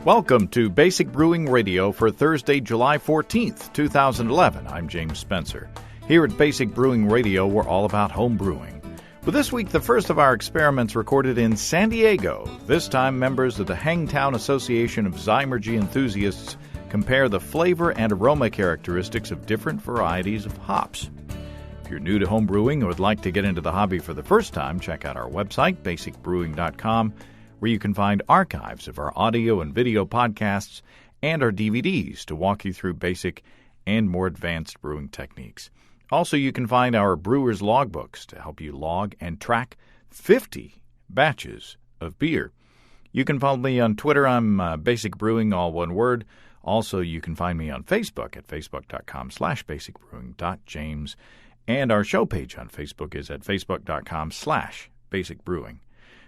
Welcome to Basic Brewing Radio for Thursday, July 14th, 2011. I'm James Spencer. Here at Basic Brewing Radio, we're all about home brewing. But this week, the first of our experiments recorded in San Diego. This time, members of the Hangtown Association of Zymurgy enthusiasts compare the flavor and aroma characteristics of different varieties of hops. If you're new to home brewing or would like to get into the hobby for the first time, check out our website, basicbrewing.com, where you can find archives of our audio and video podcasts and our DVDs to walk you through basic and more advanced brewing techniques. Also, you can find our brewer's logbooks to help you log and track 50 batches of beer. You can follow me on Twitter. I'm Basic Brewing, all one word. Also, you can find me on Facebook at facebook.com/basicbrewing.james. And our show page on Facebook is at facebook.com/basicbrewing.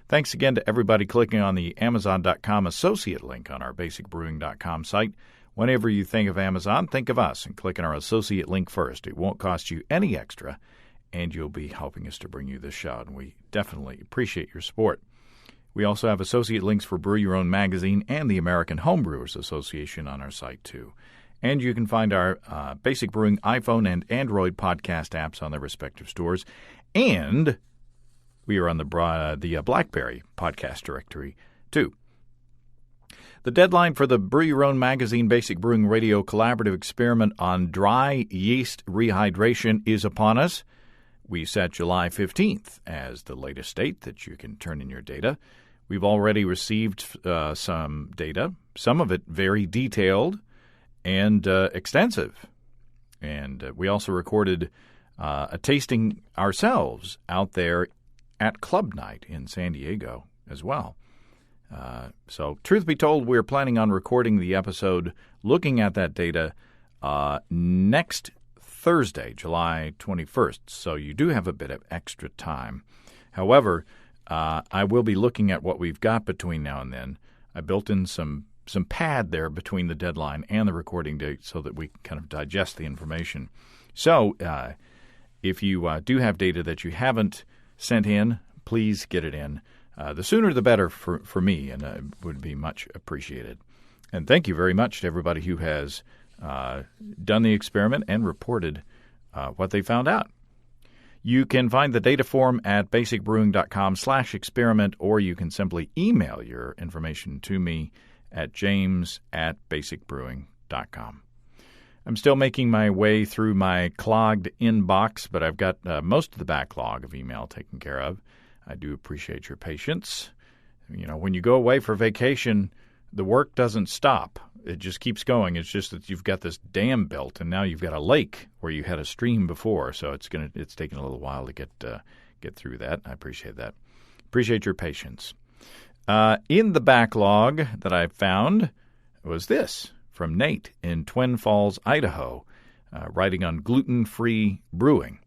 Thanks again to everybody clicking on the Amazon.com associate link on our basicbrewing.com site. Whenever you think of Amazon, think of us and click on our associate link first. It won't cost you any extra, and you'll be helping us to bring you this show, and we definitely appreciate your support. We also have associate links for Brew Your Own magazine and the American Homebrewers Association on our site, too. And you can find our Basic Brewing iPhone and Android podcast apps on their respective stores. And we are on the BlackBerry podcast directory, too. The deadline for the Brew Your Own magazine Basic Brewing Radio collaborative experiment on dry yeast rehydration is upon us. We set July 15th as the latest date that you can turn in your data. We've already received some data, some of it very detailed and extensive. And we also recorded a tasting ourselves out there at Club Night in San Diego as well. So, truth be told, we're planning on recording the episode looking at that data next Thursday, July 21st. So you do have a bit of extra time. However, I will be looking at what we've got between now and then. I built in some pad there between the deadline and the recording date so that we can kind of digest the information. So if you do have data that you haven't sent in, please get it in. The sooner the better for me, and it would be much appreciated. And thank you very much to everybody who has done the experiment and reported what they found out. You can find the data form at basicbrewing.com/experiment, or you can simply email your information to me at james@basicbrewing.com. I'm still making my way through my clogged inbox, but I've got most of the backlog of email taken care of. I do appreciate your patience. You know, when you go away for vacation, the work doesn't stop. It just keeps going. It's just that you've got this dam built, and now you've got a lake where you had a stream before, so it's taking a little while to get through that. I appreciate that. Appreciate your patience. In the backlog that I found was this from Nate in Twin Falls, Idaho, writing on gluten-free brewing.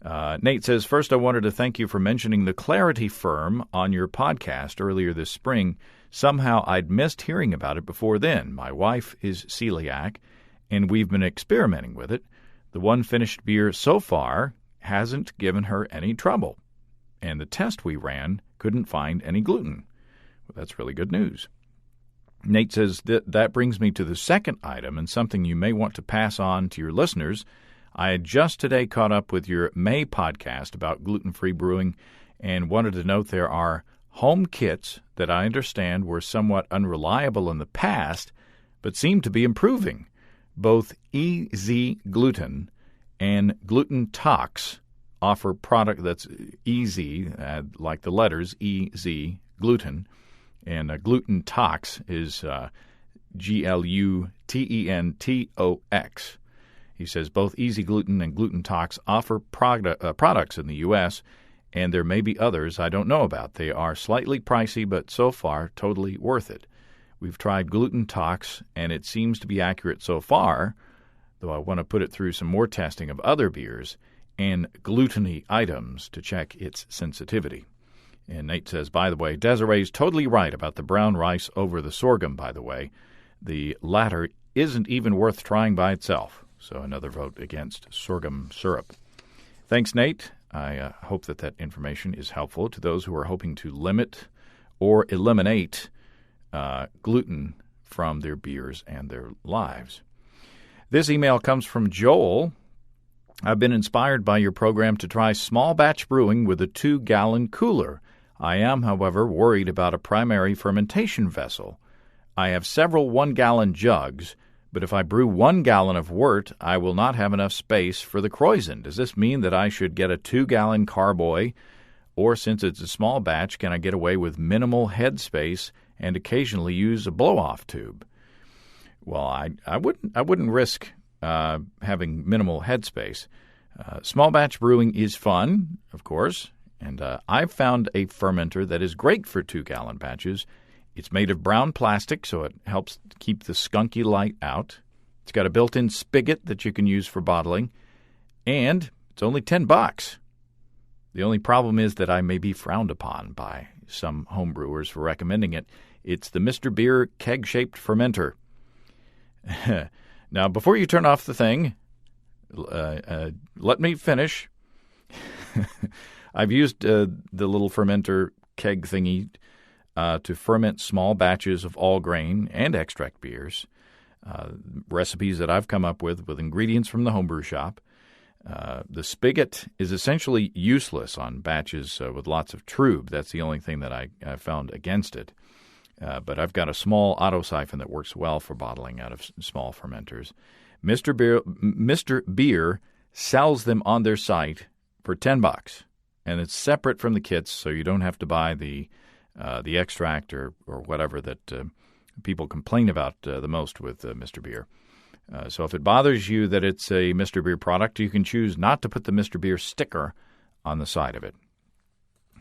Nate says, first I wanted to thank you for mentioning the Clarity Firm on your podcast earlier this spring. Somehow I'd missed hearing about it before then. My wife is celiac, and we've been experimenting with it. The one finished beer so far hasn't given her any trouble, and the test we ran couldn't find any gluten. Well, that's really good news. Nate says that brings me to the second item, and something you may want to pass on to your listeners. I had just today caught up with your May podcast about gluten-free brewing and wanted to note there are home kits that I understand were somewhat unreliable in the past but seem to be improving. Both EZ Gluten and Gluten Tox offer product that's easy, like the letters EZ Gluten, and Gluten Tox is GLUTENTOX. He says both Easy Gluten and Gluten Tox offer products in the U.S., and there may be others I don't know about. They are slightly pricey, but so far totally worth it. We've tried Gluten Tox, and it seems to be accurate so far, though I want to put it through some more testing of other beers and gluten-y items to check its sensitivity. And Nate says, by the way, Desiree's totally right about the brown rice over the sorghum, by the way. The latter isn't even worth trying by itself. So another vote against sorghum syrup. Thanks, Nate. I hope that information is helpful to those who are hoping to limit or eliminate gluten from their beers and their lives. This email comes from Joel. I've been inspired by your program to try small batch brewing with a 2-gallon cooler. I am, however, worried about a primary fermentation vessel. I have several 1-gallon jugs, but if I brew 1 gallon of wort, I will not have enough space for the kreuzen. Does this mean that I should get a 2-gallon carboy? Or since it's a small batch, can I get away with minimal head space and occasionally use a blow-off tube? Well, I wouldn't risk having minimal head space. Small batch brewing is fun, of course, and I've found a fermenter that is great for 2-gallon batches. It's made of brown plastic, so it helps keep the skunky light out. It's got a built-in spigot that you can use for bottling, and it's only $10. The only problem is that I may be frowned upon by some homebrewers for recommending it. It's the Mr. Beer keg-shaped fermenter. Now, before you turn off the thing, let me finish. I've used the little fermenter keg thingy to ferment small batches of all grain and extract beers, recipes that I've come up with ingredients from the homebrew shop. The spigot is essentially useless on batches with lots of trub. That's the only thing that I found against it. But I've got a small auto siphon that works well for bottling out of small fermenters. Mr. Beer sells them on their site for $10, and it's separate from the kits, so you don't have to buy the extract or whatever that people complain about the most with Mr. Beer. So if it bothers you that it's a Mr. Beer product, you can choose not to put the Mr. Beer sticker on the side of it.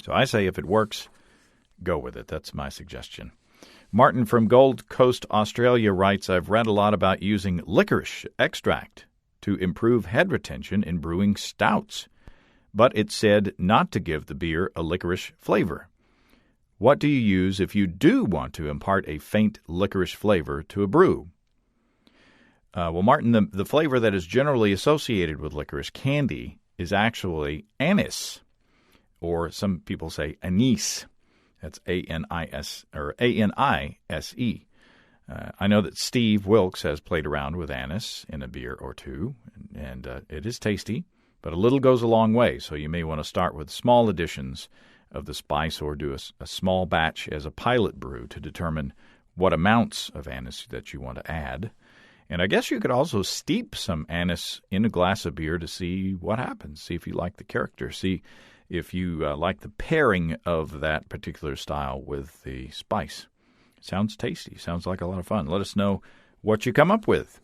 So I say if it works, go with it. That's my suggestion. Martin from Gold Coast, Australia writes, I've read a lot about using licorice extract to improve head retention in brewing stouts, but it said not to give the beer a licorice flavor. What do you use if you do want to impart a faint licorice flavor to a brew? Well, Martin, the flavor that is generally associated with licorice candy is actually anise, or some people say anise. That's A-N-I-S or A-N-I-S-E. I know that Steve Wilkes has played around with anise in a beer or two, and it is tasty, but a little goes a long way, so you may want to start with small additions of the spice or do a small batch as a pilot brew to determine what amounts of anise that you want to add. And I guess you could also steep some anise in a glass of beer to see what happens, see if you like the character, see if you like the pairing of that particular style with the spice. Sounds tasty. Sounds like a lot of fun. Let us know what you come up with.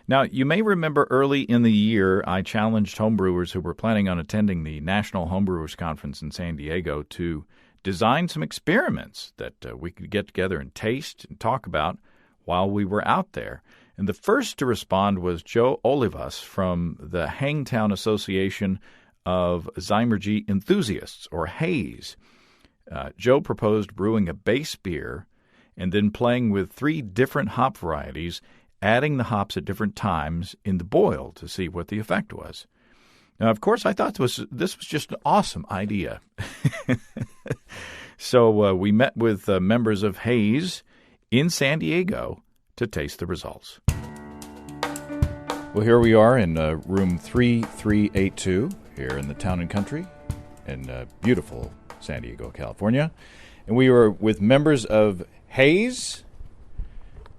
Now, you may remember early in the year, I challenged homebrewers who were planning on attending the National Homebrewers Conference in San Diego to design some experiments that we could get together and taste and talk about while we were out there. And the first to respond was Joe Olivas from the Hangtown Association of Zymurgy Enthusiasts, or HAZE. Joe proposed brewing a base beer and then playing with 3 different hop varieties, adding the hops at different times in the boil to see what the effect was. Now, of course, I thought this was just an awesome idea. So we met with members of HAZE in San Diego to taste the results. Well, here we are in room 3382 here in the Town and Country in beautiful San Diego, California. And we were with members of HAZE.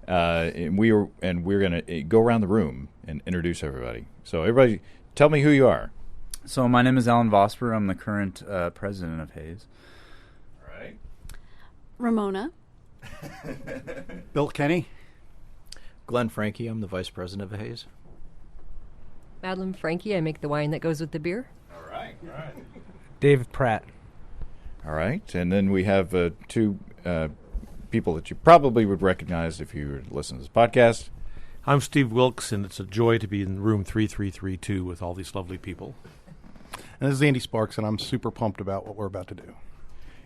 And we're going to go around the room and introduce everybody. So everybody, tell me who you are. So my name is Alan Vosper. I'm the current president of HAZE. All right. Ramona. Bill Kenny. Glenn Frankie. I'm the vice president of HAZE. Madeline Frankie. I make the wine that goes with the beer. All right. David Pratt. All right. And then we have 2 people that you probably would recognize if you listen to this podcast. I'm Steve Wilkes, and it's a joy to be in room 3332 with all these lovely people. And this is Andy Sparks, and I'm super pumped about what we're about to do.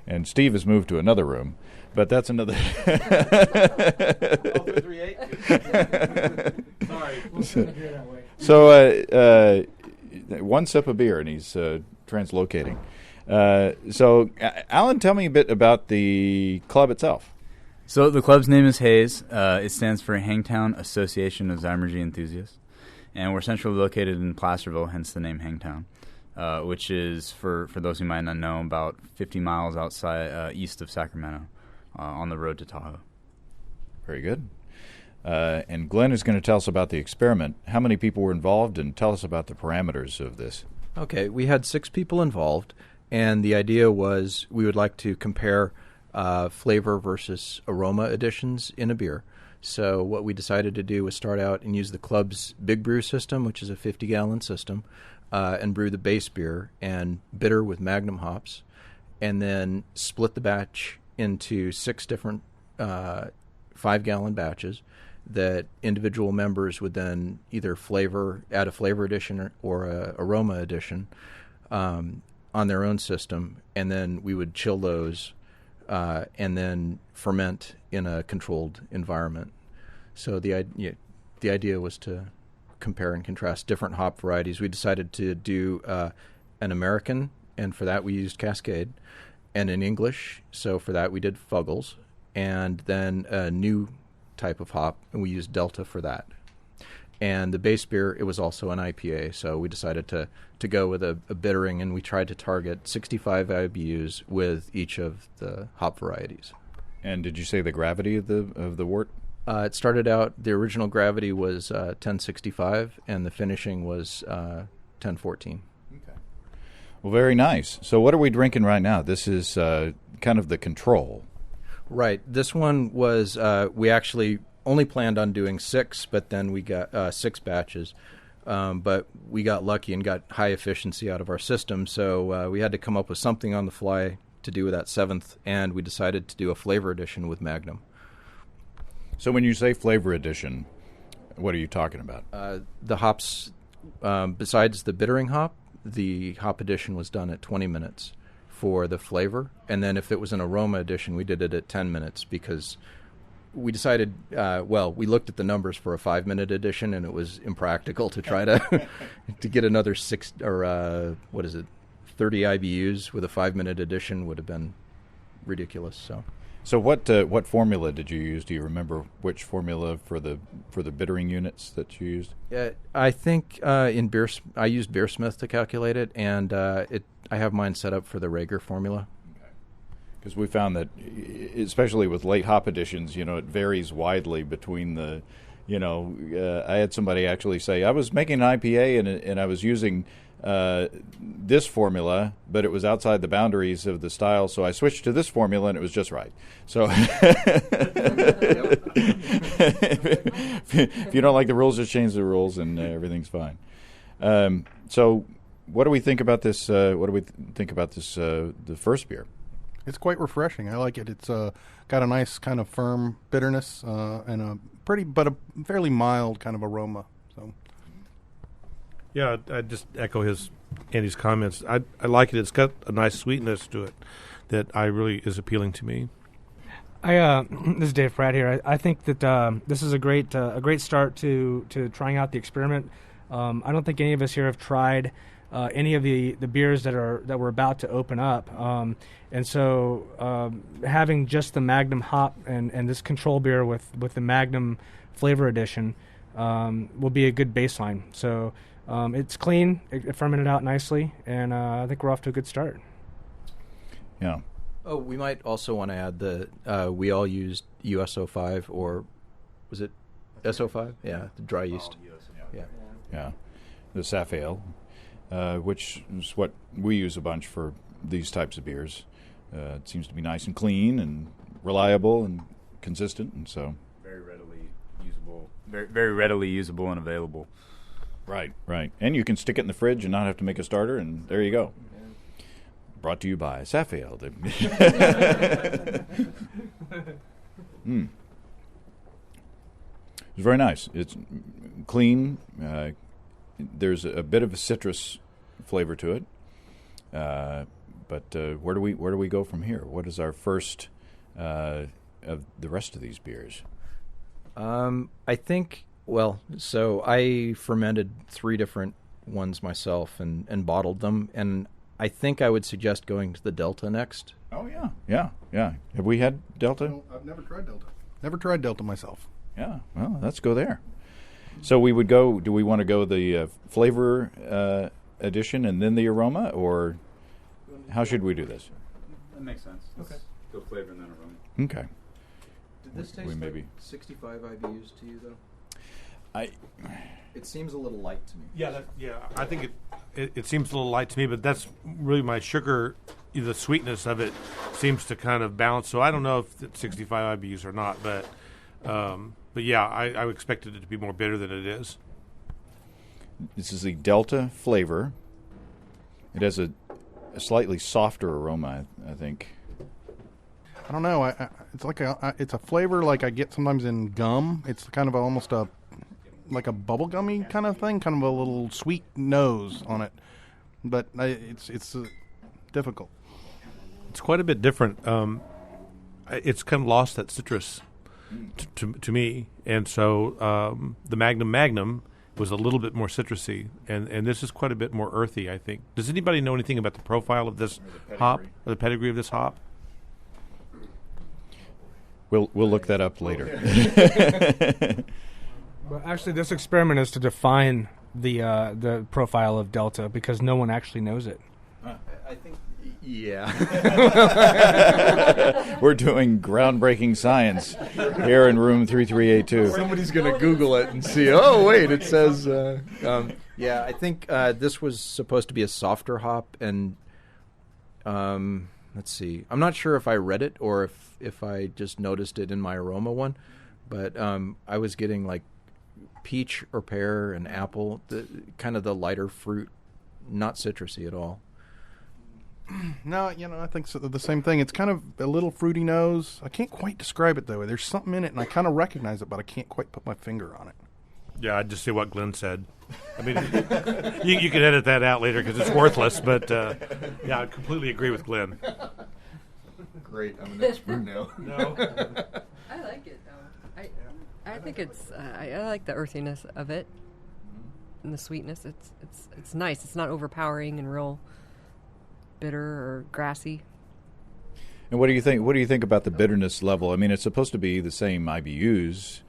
And Steve has moved to another room, but that's another... Sorry. So, one sip of beer, and he's translocating. So, Alan, tell me a bit about the club itself. So the club's name is HAZE. It stands for Hangtown Association of Zymurgy Enthusiasts. And we're centrally located in Placerville, hence the name Hangtown, which is, for those who might not know, about 50 miles outside east of Sacramento on the road to Tahoe. Very good. And Glenn is going to tell us about the experiment. How many people were involved, and tell us about the parameters of this. Okay, we had 6 people involved, and the idea was we would like to compare flavor versus aroma additions in a beer. So what we decided to do was start out and use the club's Big Brew system, which is a 50-gallon system, and brew the base beer and bitter with Magnum hops, and then split the batch into 6 different 5-gallon batches that individual members would then either add a flavor addition or a aroma addition on their own system, and then we would chill those and then ferment in a controlled environment. So the idea was to compare and contrast different hop varieties. We decided to do an American, and for that we used Cascade, and an English, so for that we did Fuggles, and then a new type of hop, and we used Delta for that. And the base beer, it was also an IPA, so we decided to go with a bittering, and we tried to target 65 IBUs with each of the hop varieties. And did you say the gravity of the wort? It started out, the original gravity was 1065, and the finishing was 1014. Okay. Well, very nice. So what are we drinking right now? This is kind of the control. Right. This one was, we actually only planned on doing 6, but then we got 6 batches. But we got lucky and got high efficiency out of our system, so we had to come up with something on the fly to do with that 7th, and we decided to do a flavor addition with Magnum. So when you say flavor addition, what are you talking about? The hops, besides the bittering hop, the hop addition was done at 20 minutes for the flavor, and then if it was an aroma addition, we did it at 10 minutes because we decided, we looked at the numbers for a 5-minute addition, and it was impractical to try to to get another 30 IBUs with a 5-minute addition would have been ridiculous. So what formula did you use? Do you remember which formula for the bittering units that you used? I think in beer, I used Beersmith to calculate it, and I have mine set up for the Rager formula. Because we found that, especially with late hop additions, it varies widely between the, I had somebody actually say, I was making an IPA and I was using this formula, but it was outside the boundaries of the style, so I switched to this formula and it was just right. So if you don't like the rules, just change the rules and everyth's fine. So what do we think about this? The first beer? It's quite refreshing. I like it. It's got a nice kind of firm bitterness and a fairly mild kind of aroma. So, yeah, I just echo Andy's comments. I like it. It's got a nice sweetness to it that really is appealing to me. This is Dave Pratt here. I think that this is a great start to trying out the experiment. I don't think any of us here have tried any of the beers that we're about to open up, and so having just the Magnum hop and this control beer with the Magnum flavor addition will be a good baseline. So it's clean, it fermented out nicely, and I think we're off to a good start. Yeah. Oh, we might also want to add that we all used USO5, or was it SO5? Yeah, the dry yeast. Yeah, the Saf Ale. Which is what we use a bunch for these types of beers. It seems to be nice and clean and reliable and consistent, and so very readily usable, very readily usable and available. Right. And you can stick it in the fridge and not have to make a starter, and there you go. Yeah. Brought to you by Saf Ale. It's very nice. It's clean. There's a bit of a citrus flavor to it, but where do we go from here? What is our first of the rest of these beers? I think. So I fermented 3 different ones myself and bottled them, and I think I would suggest going to the Delta next. Oh, yeah. Have we had Delta? No, I've never tried Delta. Never tried Delta myself. Yeah, well, let's go there. So we would go, do we want to go the flavor addition and then the aroma, or how should we do this? That makes sense. Okay. Go flavor and then aroma. Okay. Did this We taste maybe- like 65 IBUs to you, though? I It seems a little light to me. Yeah, I think it seems a little light to me, but that's really my sugar. The sweetness of it seems to kind of balance. So I don't know if it's 65 IBUs or not, but yeah, I expected it to be more bitter than it is. This is the Delta flavor. It has a slightly softer aroma, I think. I don't know. It's like it's a flavor like I get sometimes in gum. It's kind of almost like a bubble gummy kind of thing, kind of a little sweet nose on it. But it's difficult. It's quite a bit different. It's kind of lost that citrus to me, and so the Magnum was a little bit more citrusy, and this is quite a bit more earthy, I think. Does anybody know anything about the profile of this hop, or the pedigree of this hop? We'll look that up later. Well, actually, this experiment is to define the profile of Delta because no one actually knows it. I think, yeah. We're doing groundbreaking science here in room 3382. Somebody's going to Google it and see, oh, wait, it says... yeah, I think this was supposed to be a softer hop, and let's see. I'm not sure if I read it or if I just noticed it in my aroma one, but I was getting like peach or pear and apple, kind of the lighter fruit, not citrusy at all. No, I think the same thing. It's kind of a little fruity nose. I can't quite describe it, though. There's something in it, and I kind of recognize it, but I can't quite put my finger on it. Yeah, I'd just say what Glenn said. I mean, you can edit that out later because it's worthless, but yeah, I completely agree with Glenn. Great, I'm an expert now. No. I like it though. I think it's I like the earthiness of it and the sweetness. It's nice. It's not overpowering and real bitter or grassy. And what do you think? What do you think about the bitterness level? I mean, it's supposed to be the same IBUs,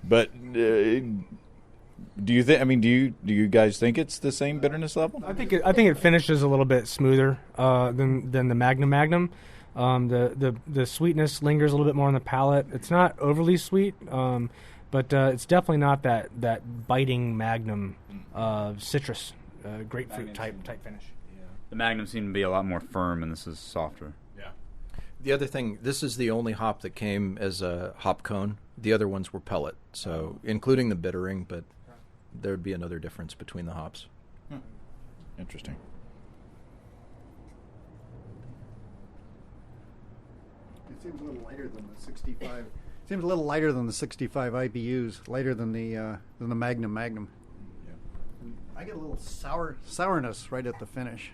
but do you think? I mean, do you guys think it's the same bitterness level? I think it finishes a little bit smoother than the Magnum. The sweetness lingers a little bit more on the palate. It's not overly sweet, but it's definitely not that biting Magnum citrus grapefruit type finish. The Magnum seemed to be a lot more firm, and this is softer. Yeah. The other thing, this is the only hop that came as a hop cone. The other ones were pellet, so including the bittering, but there would be another difference between the hops. Interesting. It seems a little lighter than the 65. Seems a little lighter than the 65 IBUs. Lighter than the Magnum. Yeah. And I get a little sourness right at the finish.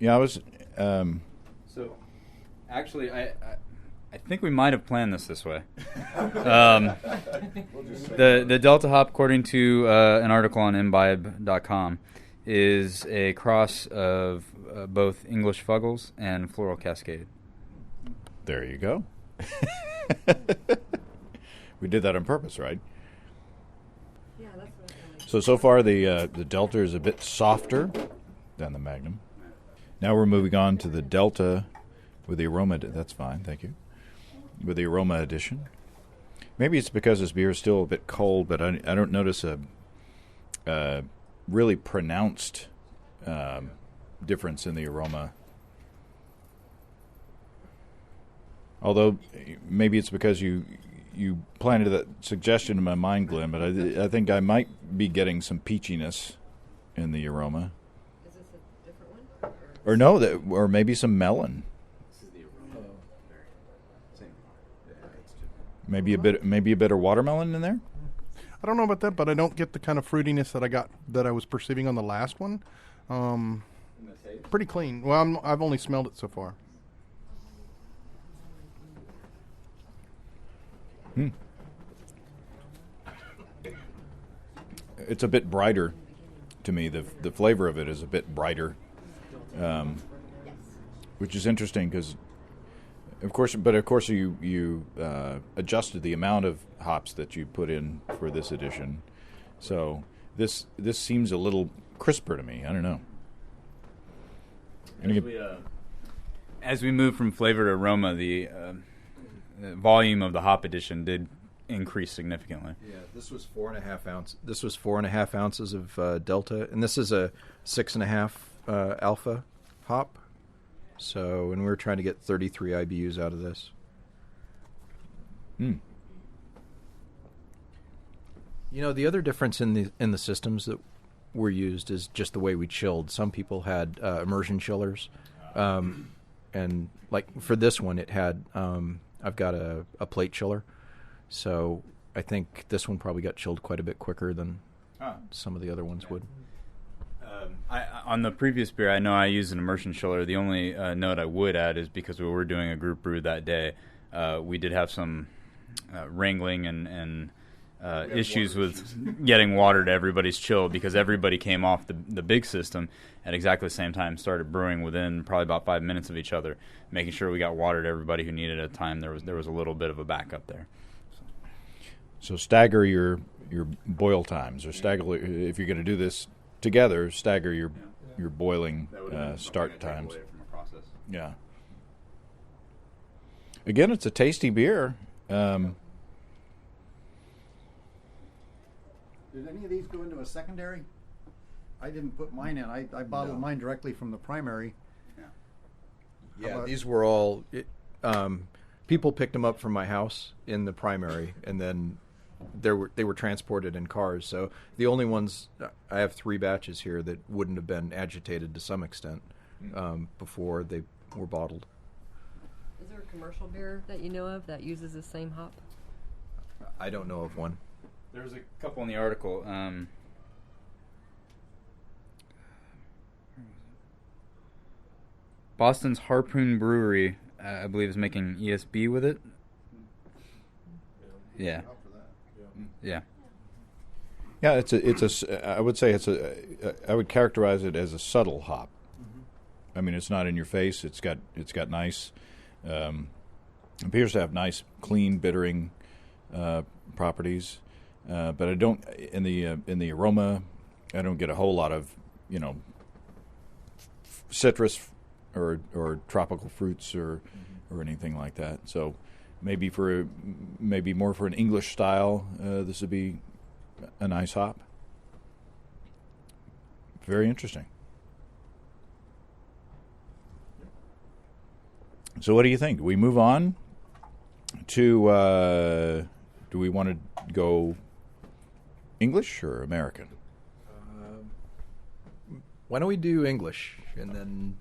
Yeah, I was. So, actually, I think we might have planned this way. The Delta hop, according to an article on imbibe.com, is a cross of both English Fuggles and Floral Cascade. There you go. We did that on purpose, right? Yeah, that's what I like. So far the Delta is a bit softer than the Magnum. Now we're moving on to the Delta with the aroma. That's fine, thank you. With the aroma addition. Maybe it's because this beer is still a bit cold, but I don't notice a really pronounced difference in the aroma. Although maybe it's because you planted that suggestion in my mind, Glenn, but I think I might be getting some peachiness in the aroma. Is this a different one? Or no, or maybe some melon. Maybe a bit of watermelon in there. I don't know about that, but I don't get the kind of fruitiness that I was perceiving on the last one. Pretty clean. Well, I've only smelled it so far. It's a bit brighter to me. The flavor of it is a bit brighter which is interesting because, of course, you adjusted the amount of hops that you put in for this edition. So this seems a little crisper to me. I don't know. As we move from flavor to aroma, the volume of the hop edition did increase significantly. Yeah, this was 4.5 ounces. This was 4.5 ounces of Delta, and this is a 6.5 alpha hop. So, and we're trying to get 33 IBUs out of this. Mm. You know, the other difference in the systems that were used is just the way we chilled. Some people had immersion chillers, and like for this one, it had I've got a plate chiller, so I think this one probably got chilled quite a bit quicker than some of the other ones would. On the previous beer, I know I used an immersion chiller. The only note I would add is because we were doing a group brew that day, we did have some wrangling and issues with getting water to everybody's chill because everybody came off the big system at exactly the same time, started brewing within probably about 5 minutes of each other, making sure we got water to everybody who needed it at a time. There was a little bit of a backup there. So stagger your boil times, or stagger if you're going to do this together. Stagger your boiling start times. Yeah. Again, it's a tasty beer. Did any of these go into a secondary? I didn't put mine in. I bottled mine directly from the primary. Yeah, these were all people picked them up from my house in the primary, and then they were transported in cars. So the only ones, I have 3 batches here that wouldn't have been agitated to some extent before they were bottled. Is there a commercial beer that you know of that uses the same hop? I don't know of one. There's a couple in the article. Boston's Harpoon Brewery, I believe, is making ESB with it. Yeah. Yeah. Yeah, I would say I would characterize it as a subtle hop. I mean, it's not in your face. It's got nice, appears to have nice, clean bittering properties. But I don't in the aroma. I don't get a whole lot of citrus or tropical fruits or anything like that. So maybe more for an English style, this would be a nice hop. Very interesting. So what do you think? Do we move on to? Do we want to go English or American? Why don't we do English and then?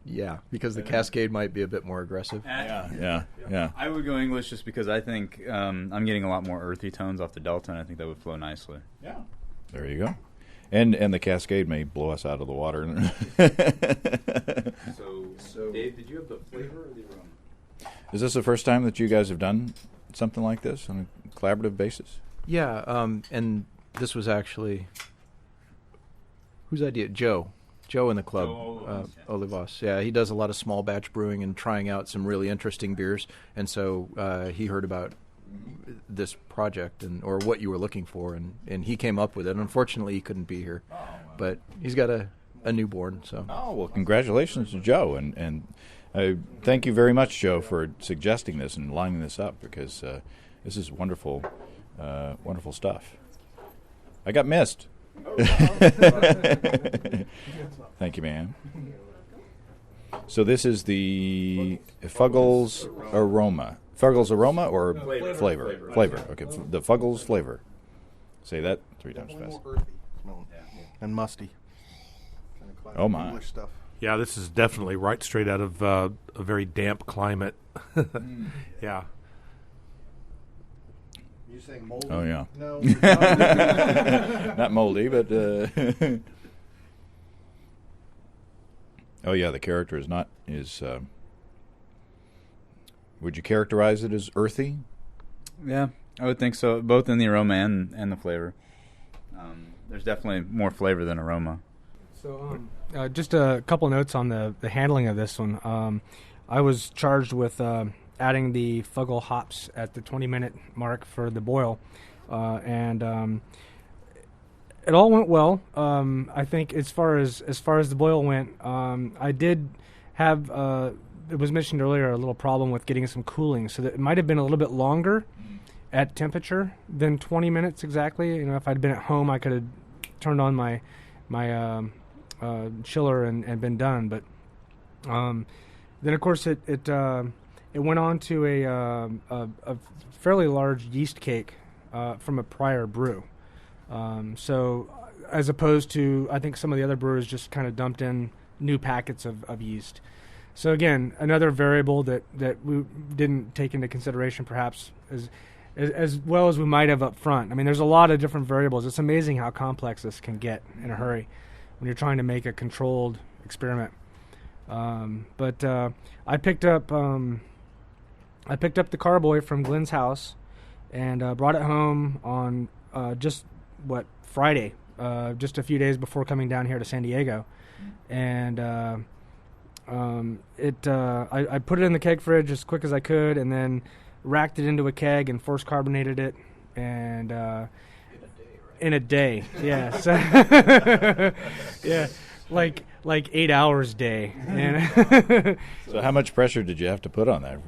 Yeah, because the Cascade might be a bit more aggressive. Yeah. I would go English just because I think I'm getting a lot more earthy tones off the Delta, and I think that would flow nicely. Yeah. There you go. And the Cascade may blow us out of the water. So, Dave, did you have the flavor or the aroma? Is this the first time that you guys have done something like this on a collaborative basis? Yeah, and this was actually whose idea? Joe in the club, Olivas. Yeah, he does a lot of small batch brewing and trying out some really interesting beers, and so he heard about this project or what you were looking for, and he came up with it. Unfortunately, he couldn't be here, but he's got a newborn. So well, congratulations to Joe, and thank you very much, Joe, for suggesting this and lining this up, because this is wonderful stuff. I got missed. Thank you, ma'am. So this is the Fuggles Aroma. Fuggles Aroma or flavor? Flavor. Okay, the Fuggles flavor. Say that 3 times fast. More earthy and musty. Oh my! English stuff. Yeah, this is definitely right straight out of a very damp climate. Yeah. You saying moldy? Oh yeah. No. Not moldy, but oh yeah, the character is. Would you characterize it as earthy? Yeah, I would think so, both in the aroma and the flavor. There's definitely more flavor than aroma. So, just a couple notes on the handling of this one. I was charged with adding the Fuggle hops at the 20-minute mark for the boil, and it all went well. I think as far as the boil went, I did have it was mentioned earlier a little problem with getting some cooling, so that it might have been a little bit longer at temperature than 20 minutes exactly. You know, if I'd been at home, I could have turned on my chiller and been done. But then, of course, it went on to a fairly large yeast cake from a prior brew. So as opposed to, I think some of the other brewers just kind of dumped in new packets of yeast. So again, another variable that we didn't take into consideration perhaps as well as we might have up front. I mean, there's a lot of different variables. It's amazing how complex this can get in a hurry when you're trying to make a controlled experiment. But I picked up the carboy from Glenn's house and brought it home on Friday, just a few days before coming down here to San Diego, and I put it in the keg fridge as quick as I could, and then racked it into a keg and force carbonated it, and in a day, yeah, so yeah, like 8 hours day. And So how much pressure did you have to put on that?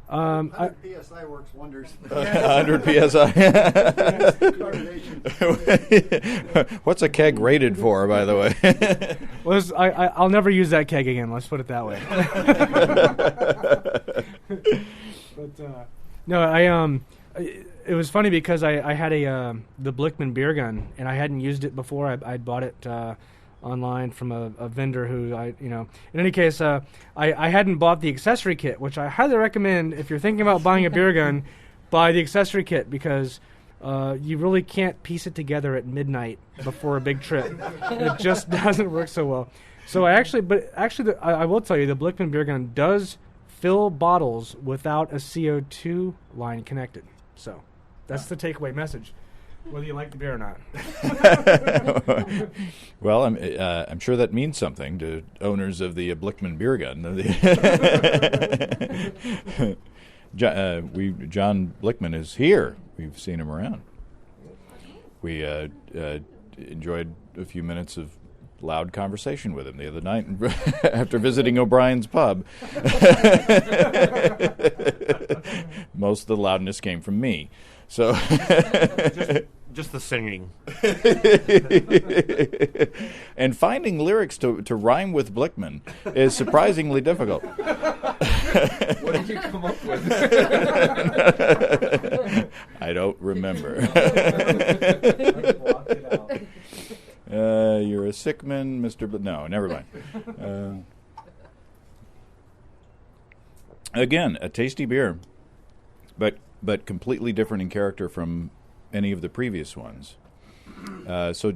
100 PSI works wonders. 100 PSI. What's a keg rated for, by the way? Well, I'll never use that keg again. Let's put it that way. But no, it was funny because I had the Blickman beer gun, and I hadn't used it before. I'd bought it online from a vendor who in any case, I hadn't bought the accessory kit, which I highly recommend if you're thinking about buying a beer gun, buy the accessory kit, because you really can't piece it together at midnight before a big trip. It just doesn't work so well. So I will tell you, the Blickman beer gun does fill bottles without a CO2 line connected. So that's the takeaway message, whether you like the beer or not. Well, I'm sure that means something to owners of the Blickman beer gun. John Blickman is here. We've seen him around. We enjoyed a few minutes of loud conversation with him the other night after visiting O'Brien's pub. Most of the loudness came from me. So just the singing. And finding lyrics to rhyme with Blickman is surprisingly difficult. What did you come up with? I don't remember. You're a sick man, Mr. No, never mind. Again, a tasty beer, but completely different in character from any of the previous ones. So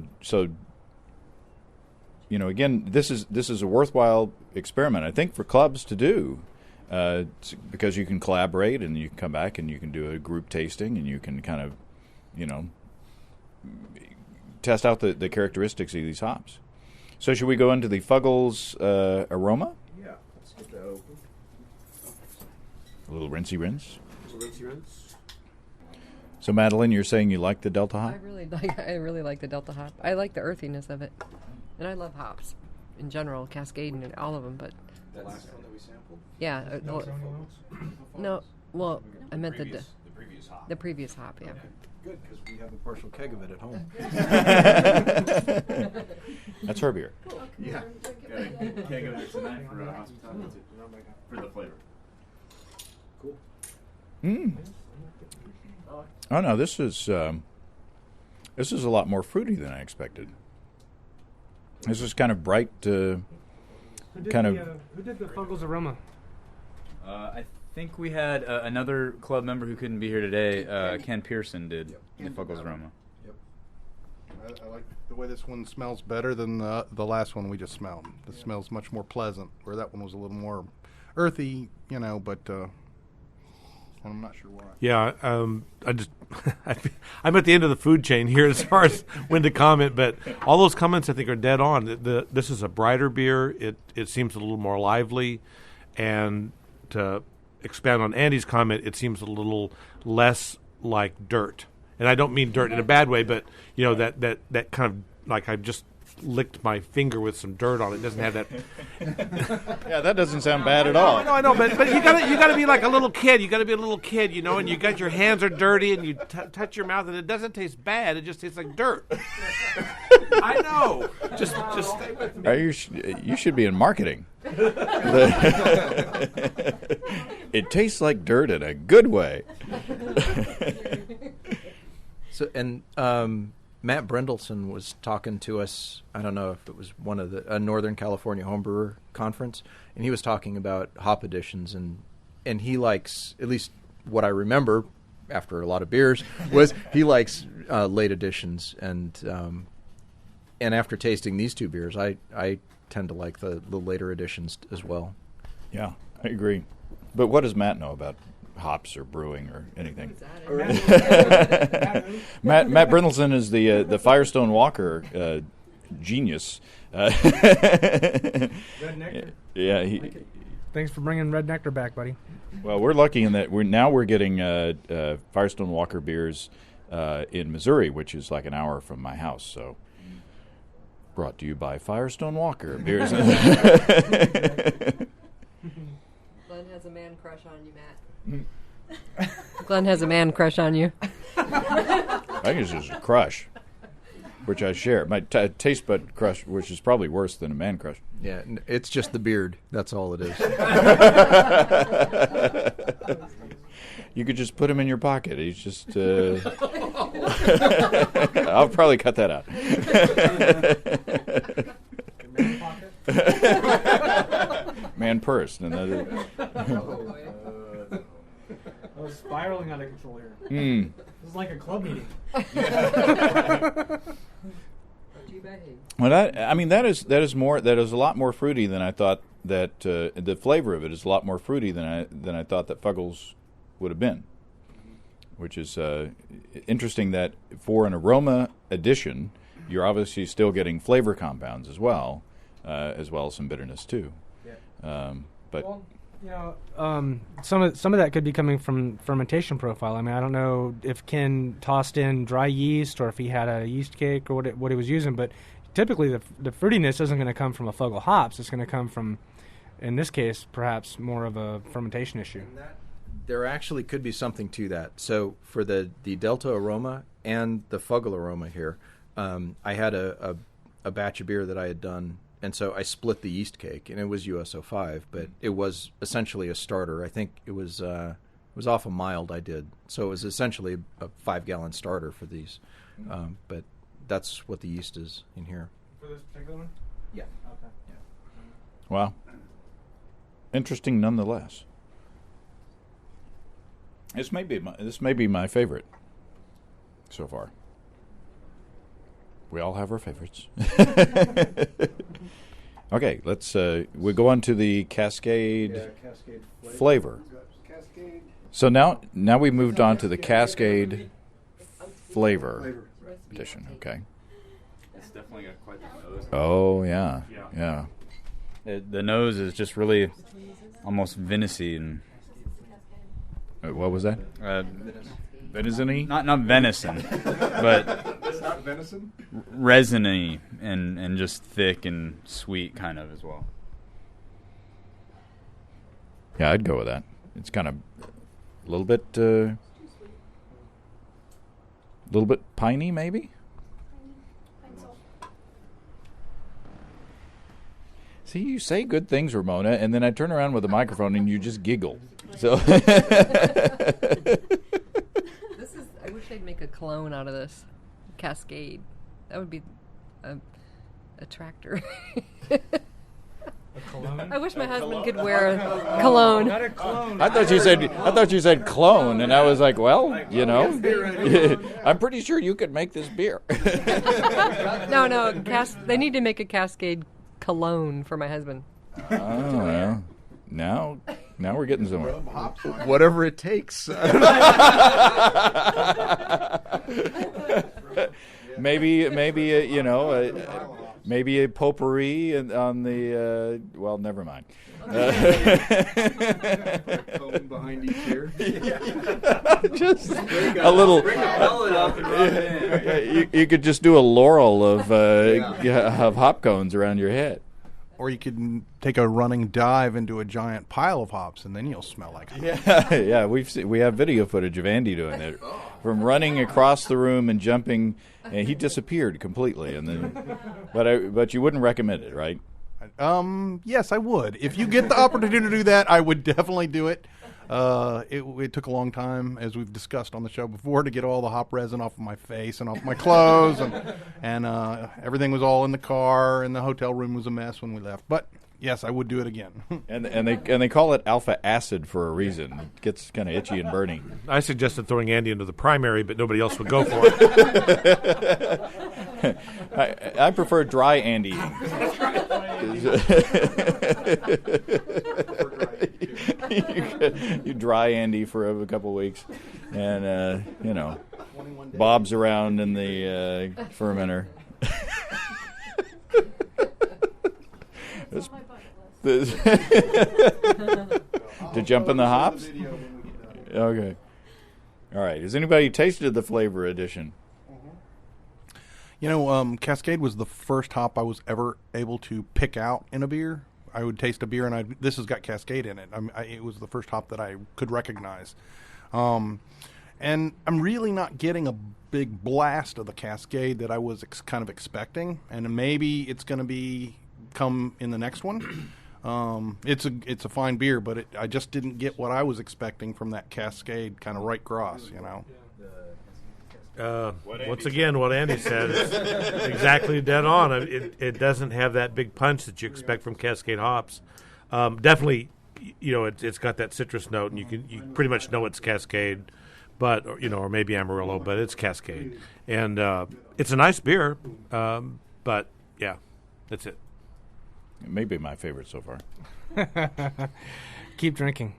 again, this is a worthwhile experiment, I think, for clubs to do, because you can collaborate and you can come back and you can do a group tasting and you can kind of, test out the characteristics of these hops. So should we go into the Fuggles aroma? Yeah, let's get that open. A little rinsey rinse. Rinsey rinse. So Madeline, you're saying you like the Delta hop? I really like the Delta hop. I like the earthiness of it, and I love hops in general, Cascade and all of them. But That last one that we sampled? yeah, no. Well, I meant the previous hop. the previous hop. Yeah. Okay. Good, because we have a partial keg of it at home. That's her beer. Yeah. Keg of it tonight for hospitality for the flavor. Cool. Oh no, this is a lot more fruity than I expected. This is kind of bright, Who did the Fuggles aroma? I think we had another club member who couldn't be here today. Ken Pearson did the Fuggles aroma. Yep. I like the way this one smells better than the last one we just smelled. This smells much more pleasant, where that one was a little more earthy, but and I'm not sure why. Yeah, I just I'm at the end of the food chain here as far as when to comment, but all those comments I think are dead on. This is a brighter beer. It seems a little more lively, and to expand on Andy's comment, it seems a little less like dirt. And I don't mean dirt in a bad way, but that kind of like I've just licked my finger with some dirt on it. It doesn't have that. Yeah, that doesn't sound bad at all. I know, but you gotta be like a little kid. You gotta be a little kid, and you got your hands are dirty, and you touch your mouth, and it doesn't taste bad. It just tastes like dirt. I know. Just. You should be in marketing. It tastes like dirt in a good way. So Matt Brendelson was talking to us. I don't know if it was one of a Northern California homebrewer conference, and he was talking about hop additions, and he likes, at least what I remember after a lot of beers, was he likes late additions, and after tasting these two beers, I tend to like the later additions as well. Yeah, I agree. But what does Matt know about hops or brewing or anything? Matt Brendelson is the Firestone Walker genius. Red Nectar. Yeah. Thanks for bringing Red Nectar back, buddy. Well, we're lucky in that we're getting Firestone Walker beers in Missouri, which is like an hour from my house. So, brought to you by Firestone Walker beers. Glenn has a man crush on you, Matt. Glenn has a man crush on you. I think it's just a crush, which I share. My taste bud crush, which is probably worse than a man crush. Yeah, it's just the beard. That's all it is. You could just put him in your pocket. He's just... I'll probably cut that out. Man purse. I was spiraling out of control here. Mm. This is like a club meeting. Well, that is a lot more fruity than I thought. That the flavor of it is a lot more fruity than I thought that Fuggles would have been, which is interesting. That for an aroma addition, you're obviously still getting flavor compounds as well as some bitterness too. Yeah. But. Well, some of that could be coming from fermentation profile. I mean, I don't know if Ken tossed in dry yeast or if he had a yeast cake or what he was using, but typically the fruitiness isn't going to come from a Fuggle hops. It's going to come from, in this case, perhaps more of a fermentation issue. There actually could be something to that. So for the Delta aroma and the Fuggle aroma here, I had a batch of beer that I had done. And so I split the yeast cake, and it was US-05, but it was essentially a starter. I think it was off a mild I did. So it was essentially a 5-gallon starter for these. But that's what the yeast is in here. For this particular one? Yeah. Okay. Yeah. Wow. Interesting nonetheless. This may be my favorite so far. We all have our favorites. Okay, let's we go on to the Cascade, Cascade flavor. Cascade. So now we moved on to the Cascade flavor edition. Okay. It's definitely got quite the nose. Oh yeah. The nose is just really almost vinous-y and. What was that? Venison-y? Not venison, but It's not venison? resiny and just thick and sweet kind of as well. Yeah, I'd go with that. It's kind of a little bit piney, maybe. See, you say good things, Ramona, and then I turn around with a microphone and you just giggle. So. I wish they'd make a clone out of this Cascade. That would be a tractor. A cologne? I wish my husband could wear a cologne. Not a clone. I thought you said clone, and I was like, well, I'm pretty sure you could make this beer. No. They need to make a Cascade cologne for my husband. Oh, well, now Now we're getting somewhere. Whatever it takes. Maybe maybe a potpourri on the. Well, never mind. Cone behind each ear. Just a little. You could just do a laurel of hop cones around your head. Or you could take a running dive into a giant pile of hops, and then you'll smell like hops. Yeah, we have video footage of Andy doing that, from running across the room and jumping. And he disappeared completely, and then, but you wouldn't recommend it, right? Yes, I would. If you get the opportunity to do that, I would definitely do it. It took a long time, as we've discussed on the show before, to get all the hop resin off of my face and off my clothes, and everything was all in the car, and the hotel room was a mess when we left. But yes, I would do it again. and they call it alpha acid for a reason. It gets kind of itchy and burning. I suggested throwing Andy into the primary, but nobody else would go for it. I prefer dry Andy. You dry Andy for a couple weeks, and Bob's around in the fermenter. To jump in the hops? Okay. All right. Has anybody tasted the flavor edition? Cascade was the first hop I was ever able to pick out in a beer. I would taste a beer, and this has got Cascade in it. It was the first hop that I could recognize. And I'm really not getting a big blast of the Cascade that I was kind of expecting, and maybe it's going to come in the next one. It's a fine beer, but I just didn't get what I was expecting from that Cascade kind of right cross, Once again, what Andy said is exactly dead on. It doesn't have that big punch that you expect from Cascade hops. Definitely, it's got that citrus note, and you pretty much know it's Cascade, but or maybe Amarillo, but it's Cascade, and it's a nice beer. But yeah, that's it. It may be my favorite so far. Keep drinking.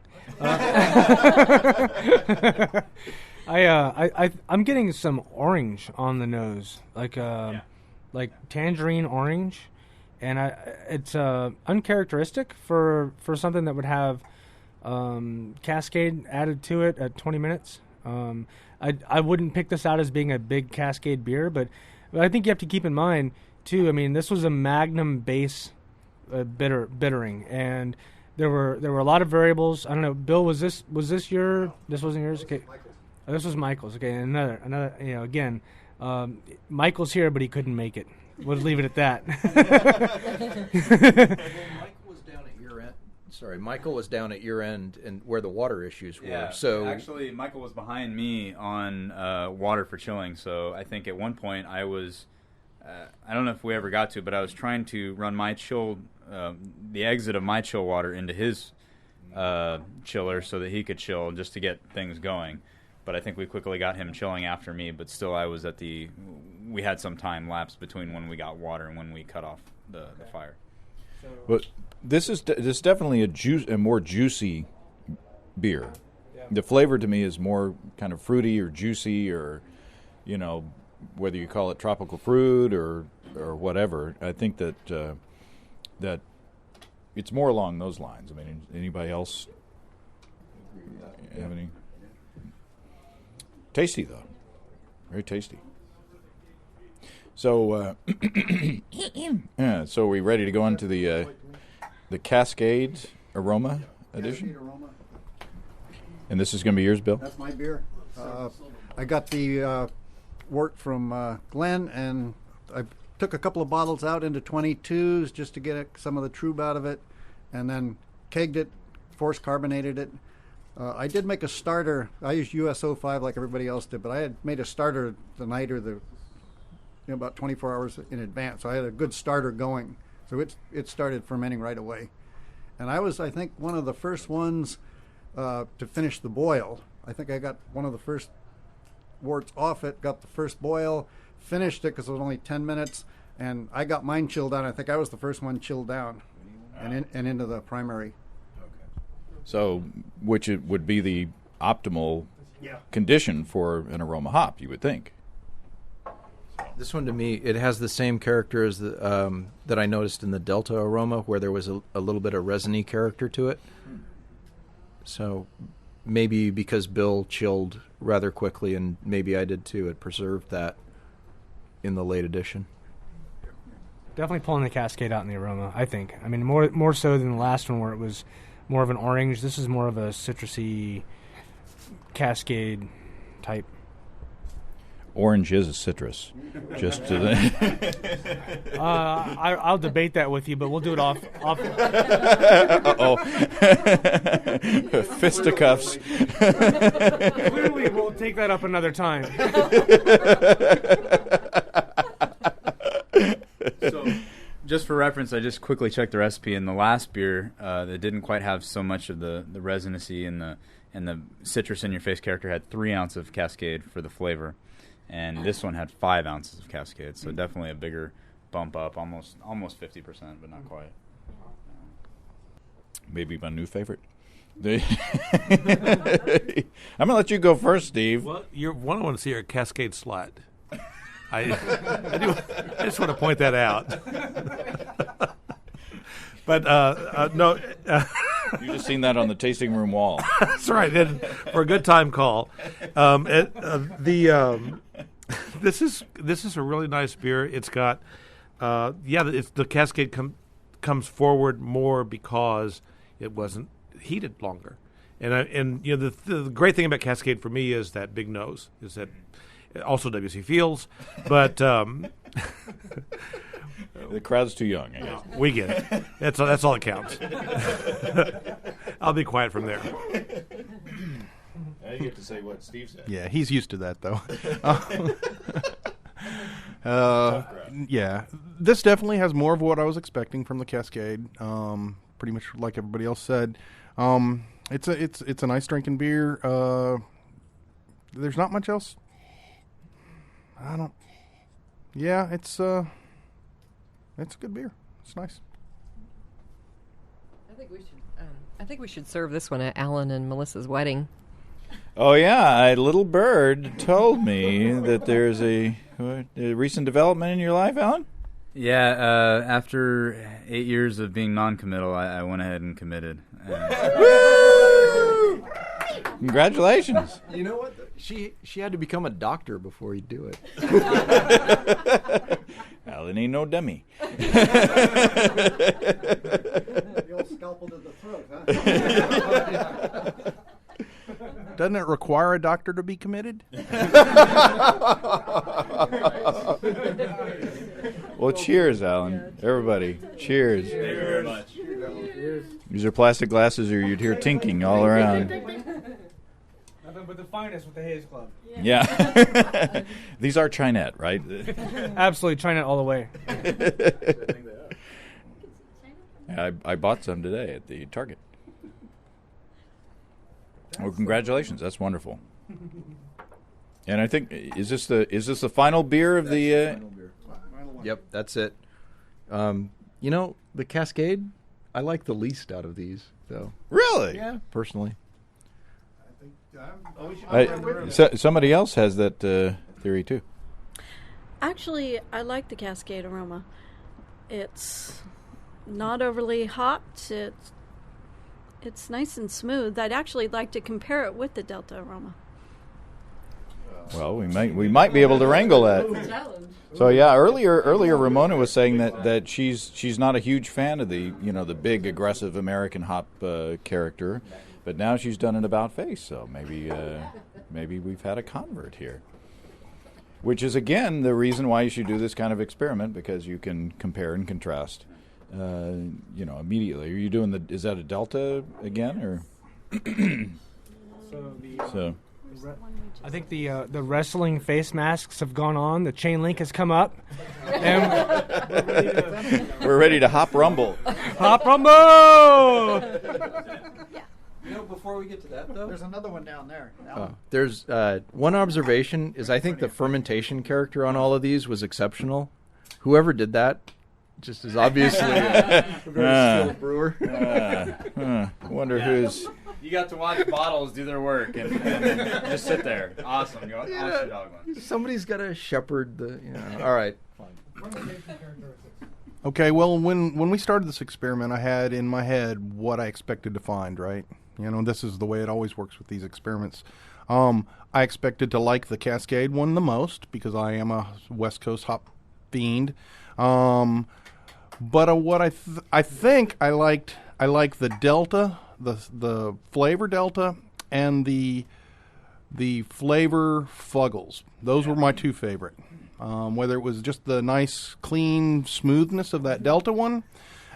I'm getting some orange on the nose, like tangerine orange, and it's uncharacteristic for something that would have Cascade added to it at 20 minutes. I wouldn't pick this out as being a big Cascade beer, but I think you have to keep in mind too. I mean, this was a Magnum base bittering, and there were a lot of variables. I don't know, Bill, was this your? This wasn't yours. Okay. This was Michael's. Okay, another. Again, Michael's here, but he couldn't make it. We'll leave it at that. Michael was down at your end, and where the water issues were. Yeah, so actually, Michael was behind me on water for chilling. So I think at one point I was, I don't know if we ever got to, but I was trying to run my the exit of my chill water into his chiller so that he could chill, just to get things going. But I think we quickly got him chilling after me. But still, I was we had some time lapse between when we got water and when we cut off the fire. But this is definitely a more juicy beer. Yeah. The flavor to me is more kind of fruity or juicy, or whether you call it tropical fruit or whatever. I think that that it's more along those lines. I mean, anybody else have any? Tasty though, very tasty. So, so are we ready to go into the Cascade Aroma edition? Cascade Aroma. And this is going to be yours, Bill? That's my beer. I got the wort from Glenn, and I took a couple of bottles out into 22s just to get some of the trub out of it, and then kegged it, force carbonated it. I did make a starter. I used US-05 like everybody else did, but I had made a starter the night or about 24 hours in advance. So I had a good starter going. So it started fermenting right away. And I was, I think, one of the first ones to finish the boil. I think I got one of the first worts off it, got the first boil, finished it because it was only 10 minutes, and I got mine chilled down. I think I was the first one chilled down and into the primary. So, which it would be the optimal condition for an aroma hop, you would think. This one to me, it has the same character as the that I noticed in the Delta aroma, where there was a little bit of resiny character to it. So maybe because Bill chilled rather quickly, and maybe I did too, it preserved that in the late edition. Definitely pulling the Cascade out in the aroma, I think. I mean, more so than the last one where it was more of an orange. This is more of a citrusy Cascade type. Orange is a citrus. Just to the I'll debate that with you, but we'll do it off. Uh-oh. Fisticuffs. Clearly, we'll take that up another time. So, just for reference, I just quickly checked the recipe. In the last beer, that didn't quite have so much of the resinacy and the citrus in your face character, had 3 ounces of Cascade for the flavor. And this one had 5 ounces of Cascade, so definitely a bigger bump up, almost 50%, but not quite. Maybe my new favorite. I'm gonna let you go first, Steve. Well, I want to see your Cascade slut. I just want to point that out. But no. You just seen that on the tasting room wall. That's right. And for a good time call. This is a really nice beer. It's got the Cascade comes forward more because it wasn't heated longer. And the great thing about Cascade for me is that big nose. Is that also W.C. Fields, but the crowd's too young, I guess. We get it. That's all that counts. I'll be quiet from there. Now you get to say what Steve said. Yeah, he's used to that, though. Yeah, this definitely has more of what I was expecting from the Cascade. Pretty much like everybody else said. It's a nice drinking beer. There's not much else. Yeah, it's a good beer. It's nice. I think we should serve this one at Alan and Melissa's wedding. Oh yeah, a little bird told me that there's a recent development in your life, Alan. Yeah, after 8 years of being non-committal, I went ahead and committed. Woo! Congratulations. You know what? She had to become a doctor before he'd do it. Alan ain't no dummy. The old scalpel to the throat, huh? Doesn't it require a doctor to be committed? Well, cheers, Alan. Everybody, cheers. Thank you very much. These are plastic glasses, or you'd hear tinking all around. Nothing but the finest with the HAZE Club. Yeah. These are Chinette, right? Absolutely, China all the way. I bought some today at the Target. Well, congratulations! That's wonderful. And I think is this the final beer of the? Yep, that's it. The Cascade, I like the least out of these, though. Really? Yeah, personally. Somebody else has that theory too. Actually, I like the Cascade aroma. It's not overly hopped. It's nice and smooth. I'd actually like to compare it with the Delta aroma. Well, we might be able to wrangle that. So yeah, earlier Ramona was saying that she's not a huge fan of the big aggressive American hop character, but now she's done an about face. So maybe we've had a convert here, which is again the reason why you should do this kind of experiment, because you can compare and contrast. Immediately. Are you doing is that a Delta again, or? So. I think the wrestling face masks have gone on. The chain link has come up, and we're ready to hop rumble. Hop rumble! Before we get to that, though, There's another one down there. there's one observation is I think the fermentation character on all of these was exceptional. Whoever did that just as obviously a very skilled brewer. Wonder who's. You got to watch bottles do their work and just sit there. Awesome. You want awesome dog one. Somebody's got to shepherd the. All right. Okay, well, when we started this experiment, I had in my head what I expected to find, right? This is the way it always works with these experiments. I expected to like the Cascade one the most because I am a West Coast hop fiend. But what I think I liked the Delta, the flavor Delta, and the flavor Fuggles. Those were my two favorite. Whether it was just the nice, clean smoothness of that Delta one,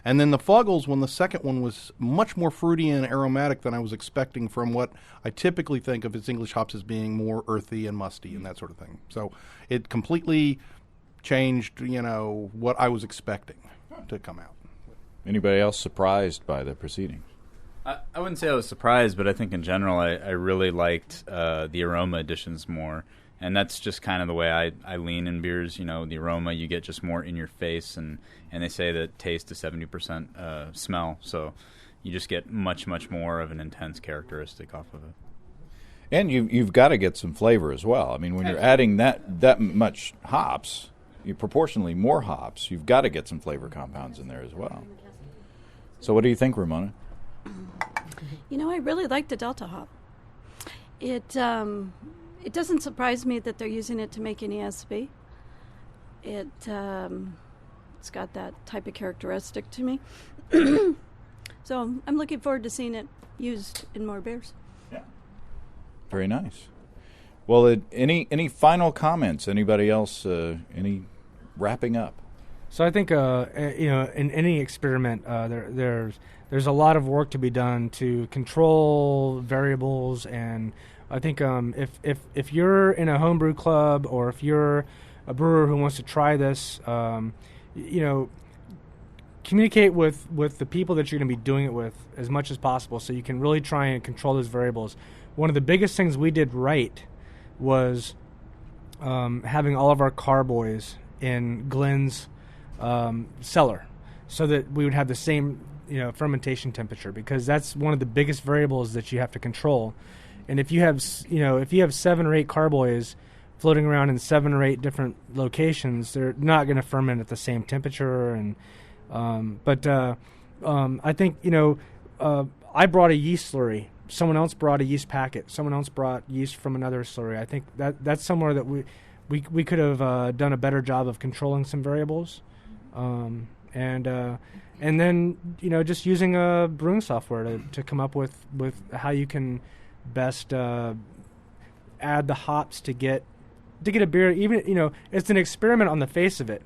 and then the Fuggles when the second one was much more fruity and aromatic than I was expecting from what I typically think of as English hops as being more earthy and musty and that sort of thing. So it completely changed, what I was expecting to come out. Anybody else surprised by the proceedings? I wouldn't say I was surprised, but I think in general I really liked the aroma additions more. And that's just kind of the way I lean in beers. The aroma, you get just more in your face. And they say that taste is 70% smell. So you just get much, much more of an intense characteristic off of it. And you've got to get some flavor as well. I mean, when you're adding that much hops, proportionally more hops, you've got to get some flavor compounds in there as well. So what do you think, Ramona? I really like the Delta hop. It doesn't surprise me that they're using it to make an ESB. It's got that type of characteristic to me. So I'm looking forward to seeing it used in more beers. Yeah. Very nice. Well, any final comments? Anybody else? Any wrapping up? So I think in any experiment, there's a lot of work to be done to control variables, and I think if you're in a homebrew club or if you're a brewer who wants to try this, communicate with the people that you're going to be doing it with as much as possible, so you can really try and control those variables. One of the biggest things we did right was having all of our carboys in Glenn's cellar, so that we would have the same fermentation temperature, because that's one of the biggest variables that you have to control. And if you have 7 or 8 carboys floating around in 7 or 8 different locations, they're not going to ferment at the same temperature. And I think I brought a yeast slurry. Someone else brought a yeast packet. Someone else brought yeast from another slurry. I think that's somewhere that we could have done a better job of controlling some variables. And then just using brewing software to come up with how you can best add the hops to get a beer. Even it's an experiment on the face of it,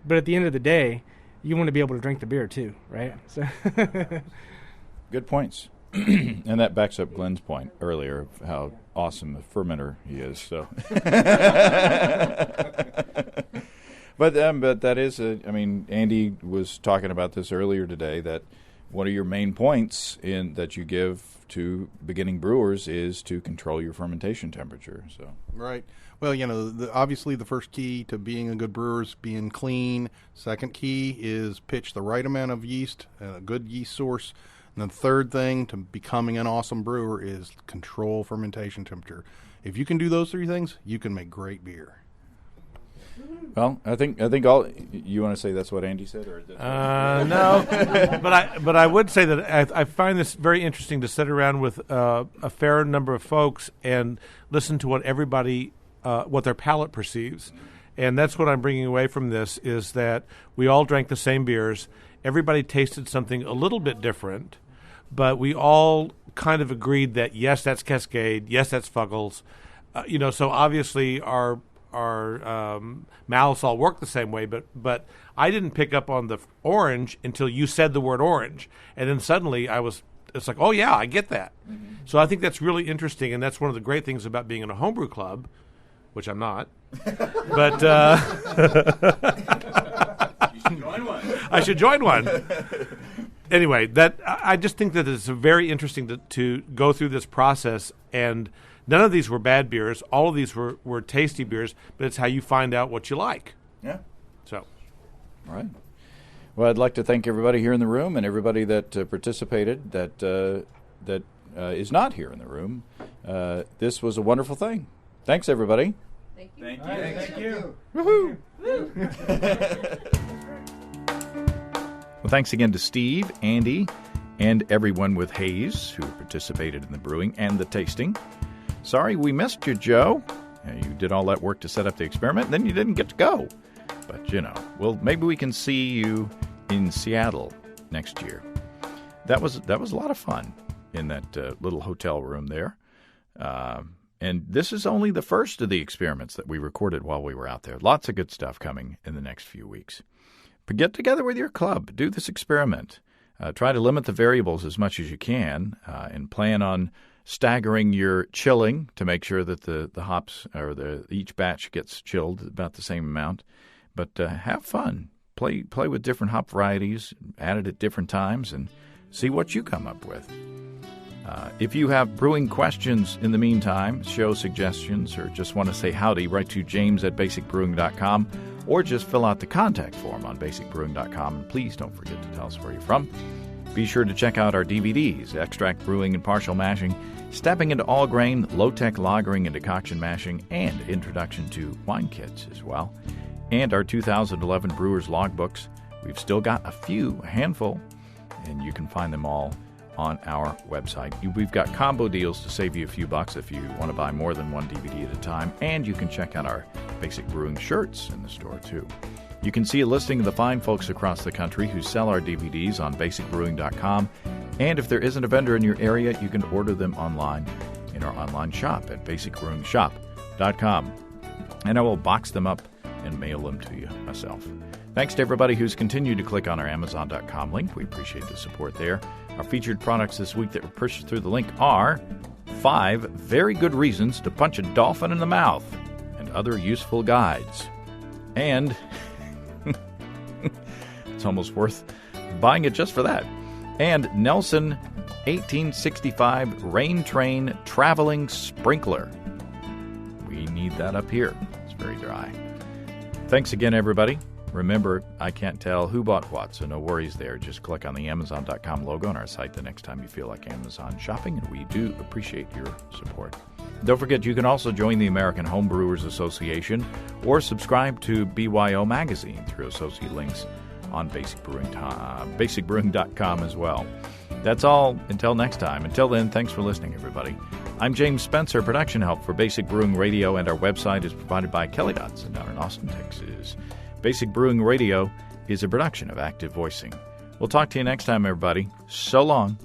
but at the end of the day, you want to be able to drink the beer too, right? So good points. And that backs up Glenn's point earlier of how awesome a fermenter he is. So, but that is Andy was talking about this earlier today, that one of your main points that you give to beginning brewers is to control your fermentation temperature. So right. Well, obviously the first key to being a good brewer is being clean. Second key is pitch the right amount of yeast, a good yeast source. And the third thing to becoming an awesome brewer is control fermentation temperature. If you can do those 3 things, you can make great beer. Well, I think all you want to say that's what Andy said, or no, but I would say that I find this very interesting to sit around with a fair number of folks and listen to what everybody what their palate perceives, and that's what I'm bringing away from this, is that we all drank the same beers. Everybody tasted something a little bit different, but we all kind of agreed that yes, that's Cascade, yes, that's Fuggles. So obviously our mouths all work the same way, but I didn't pick up on the orange until you said the word orange, and then suddenly it's like, oh yeah, I get that. Mm-hmm. So I think that's really interesting, and that's one of the great things about being in a homebrew club, which I'm not. But you should join one. I should join one. Anyway, I just think that it's very interesting to go through this process, and none of these were bad beers. All of these were tasty beers, but it's how you find out what you like. Yeah. So. All right. Well, I'd like to thank everybody here in the room and everybody that participated that is not here in the room. This was a wonderful thing. Thanks, everybody. Thank you. Thank you. Thank you. Woohoo! Well, thanks again to Steve, Andy, and everyone with HAZE who participated in the brewing and the tasting. Sorry we missed you, Joe. You did all that work to set up the experiment, and then you didn't get to go. But, well, maybe we can see you in Seattle next year. That was a lot of fun in that little hotel room there. And this is only the first of the experiments that we recorded while we were out there. Lots of good stuff coming in the next few weeks. But get together with your club. Do this experiment. Try to limit the variables as much as you can and plan on staggering your chilling to make sure that the hops or each batch gets chilled about the same amount. But have fun. Play with different hop varieties, add it at different times, and see what you come up with. If you have brewing questions in the meantime, show suggestions, or just want to say howdy, write to james@basicbrewing.com or just fill out the contact form on basicbrewing.com. And please don't forget to tell us where you're from. Be sure to check out our DVDs, Extract Brewing and Partial Mashing, Stepping into All Grain, Low-Tech Lagering and Decoction Mashing, and Introduction to Wine Kits as well. And our 2011 Brewers Logbooks. We've still got a handful, and you can find them all on our website. We've got combo deals to save you a few bucks if you want to buy more than one DVD at a time, and you can check out our Basic Brewing shirts in the store too. You can see a listing of the fine folks across the country who sell our DVDs on basicbrewing.com, and if there isn't a vendor in your area, you can order them online in our online shop at basicbrewingshop.com, and I will box them up and mail them to you myself. Thanks to everybody who's continued to click on our Amazon.com link. We appreciate the support there. Our featured products this week that were pushed through the link are 5 very good reasons to punch a dolphin in the mouth and other useful guides. And it's almost worth buying it just for that. And Nelson 1865 Rain Train Traveling Sprinkler. We need that up here. It's very dry. Thanks again, everybody. Remember, I can't tell who bought what, so no worries there. Just click on the Amazon.com logo on our site the next time you feel like Amazon shopping, and we do appreciate your support. Don't forget, you can also join the American Homebrewers Association or subscribe to BYO Magazine through associate links on basicbrewing.com as well. That's all until next time. Until then, thanks for listening, everybody. I'm James Spencer. Production help for Basic Brewing Radio, and our website is provided by Kelly Dotson down in Austin, Texas. Basic Brewing Radio is a production of Active Voicing. We'll talk to you next time, everybody. So long.